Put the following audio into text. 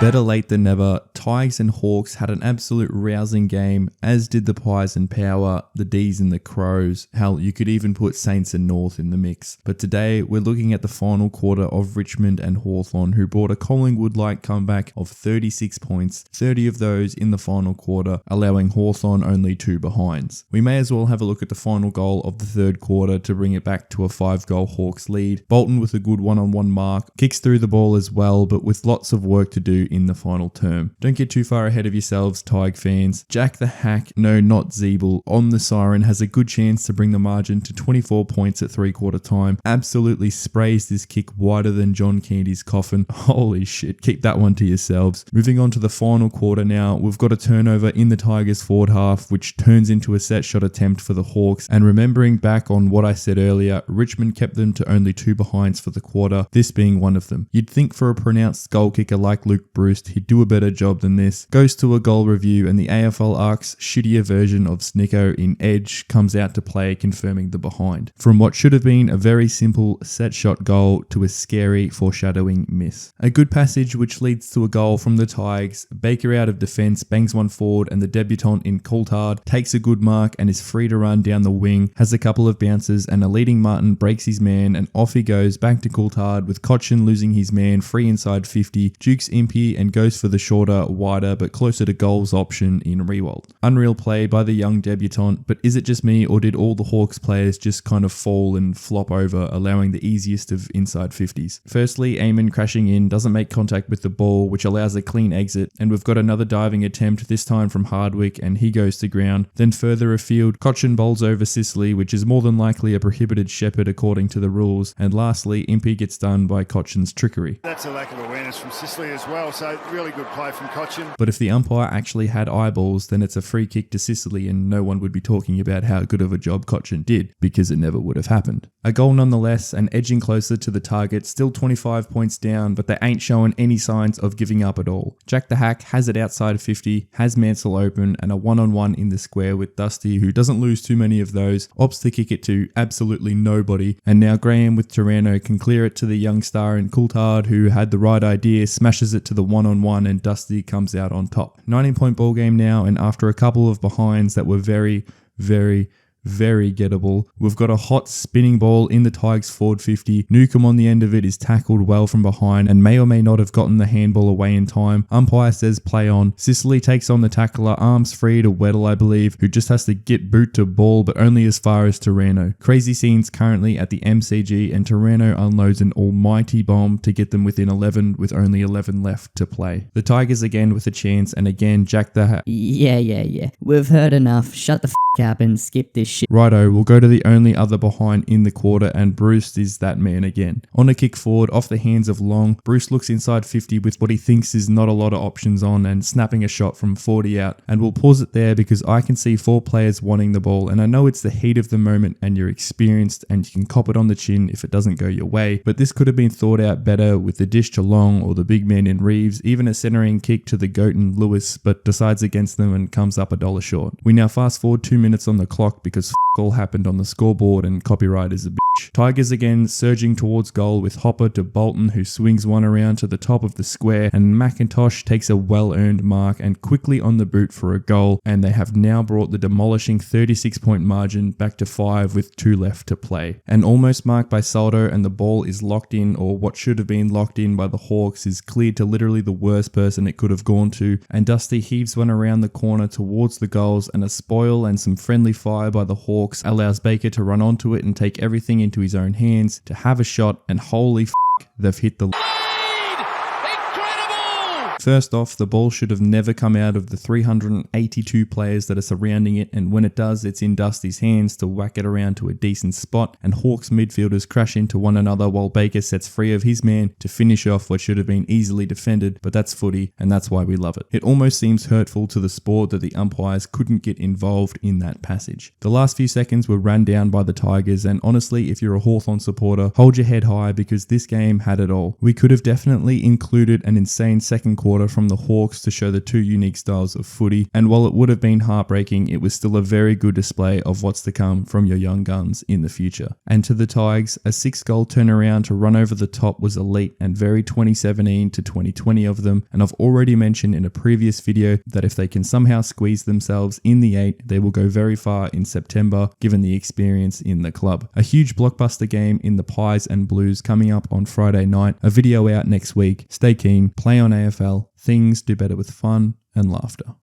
Better late than never, Tigers and Hawks had an absolute rousing game, as did the Pies and Power, the D's and the Crows. Hell, you could even put Saints and North in the mix. But today, we're looking at the final quarter of Richmond and Hawthorn, who brought a Collingwood-like comeback of 36 points, 30 of those in the final quarter, allowing Hawthorn only 2 behinds. We may as well have a look at the final goal of the third quarter to bring it back to a 5-goal Hawks lead. Bolton with a good one-on-one mark, kicks through the ball as well, but with lots of work to do in the final term. Don't get too far ahead of yourselves, Tig fans. Jack the Hack, no not Zeeble, on the siren has a good chance to bring the margin to 24 points at 3/4 time. Absolutely sprays this kick wider than John Candy's coffin. Holy shit, keep that one to yourselves. Moving on to the final quarter now, we've got a turnover in the Tigers forward half, which turns into a set shot attempt for the Hawks. And remembering back on what I said earlier, Richmond kept them to only 2 behinds for the quarter, this being one of them. You'd think for a pronounced goal kicker like Luke Bruce, he'd do a better job than this. Goes to a goal review and the AFL Ark's shittier version of Snicko in Edge comes out to play, confirming the behind. From what should have been a very simple set shot goal to a scary foreshadowing miss. A good passage which leads to a goal from the Tigers. Baker out of defence, bangs one forward and the debutant in Coulthard takes a good mark and is free to run down the wing, has a couple of bounces and a leading Martin breaks his man and off he goes back to Coulthard with Cochin losing his man free inside 50, jukes Impey and goes for the shorter, wider but closer to goals option in Riewoldt. Unreal play by the young debutant, but is it just me or did all the Hawks players just kind of fall and flop over, allowing the easiest of inside 50s? Firstly, Eamon crashing in doesn't make contact with the ball, which allows a clean exit, and we've got another diving attempt, this time from Hardwick, and he goes to ground. Then further afield, Cochin bowls over Sicily, which is more than likely a prohibited shepherd according to the rules, and lastly, Impey gets done by Cochin's trickery. That's a lack of awareness from Sicily as well, so really good play from Cochin. But if the umpire actually had eyeballs, then it's a free kick to Sicily and no one would be talking about how good of a job Cochin did, because it never would have happened. A goal nonetheless, and edging closer to the target, still 25 points down, but they ain't showing any signs of giving up at all. Jack the Hack has it outside 50, has Mansell open, and a one-on-one in the square with Dusty, who doesn't lose too many of those, opts to kick it to absolutely nobody, and now Graham with Taranto can clear it to the young star in Coulthard, who had the right idea, smashes it to the one-on-one, and Dusty comes out on top. 19-point ball game now, and after a couple of behinds that were very gettable, we've got a hot spinning ball in the Tigers forward 50. Newcomb on the end of it is tackled well from behind and may or may not have gotten the handball away in time. Umpire says play on. Sicily takes on the tackler, arms free to Weddle, I believe, who just has to get boot to ball, but only as far as Taranto. Crazy scenes currently at the MCG, and Taranto unloads an almighty bomb to get them within 11 with only 11 left to play. The Tigers again with a chance, and again Jack the Hack. Yeah. We've heard enough. Shut the up and skip this shit. Righto, we'll go to the only other behind in the quarter, and Bruce is that man again. On a kick forward off the hands of Long, Bruce looks inside 50 with what he thinks is not a lot of options on and snapping a shot from 40 out. And we'll pause it there because I can see 4 players wanting the ball, and I know it's the heat of the moment and you're experienced and you can cop it on the chin if it doesn't go your way, but this could have been thought out better with the dish to Long or the big man in Reeves, even a centering kick to the goat in Lewis, but decides against them and comes up $1 short. We now fast forward 2 minutes on the clock because all happened on the scoreboard and copyright is a bitch. Tigers again surging towards goal with Hopper to Bolton, who swings one around to the top of the square, and McIntosh takes a well-earned mark and quickly on the boot for a goal, and they have now brought the demolishing 36-point margin back to 5 with 2 left to play. An almost mark by Saldo, and the ball is locked in, or what should have been locked in by the Hawks is cleared to literally the worst person it could have gone to, and Dusty heaves one around the corner towards the goals, and a spoil and some friendly fire by the Hawks allows Baker to run onto it and take everything into his own hands to have a shot, and holy they've hit the First off, the ball should have never come out of the 382 players that are surrounding it, and when it does, it's in Dusty's hands to whack it around to a decent spot, and Hawks midfielders crash into one another while Baker sets free of his man to finish off what should have been easily defended, but that's footy, and that's why we love it. It almost seems hurtful to the sport that the umpires couldn't get involved in that passage. The last few seconds were run down by the Tigers, and honestly, if you're a Hawthorn supporter, hold your head high because this game had it all. We could have definitely included an insane second quarter quarter from the Hawks to show the two unique styles of footy, and while it would have been heartbreaking, it was still a very good display of what's to come from your young guns in the future. And to the Tigers, a 6-goal turnaround to run over the top was elite and very 2017 to 2020 of them, and I've already mentioned in a previous video that if they can somehow squeeze themselves in the 8, they will go very far in September given the experience in the club. A huge blockbuster game in the Pies and Blues coming up on Friday night, a video out next week. Stay keen, play on AFL, things do better with fun and laughter.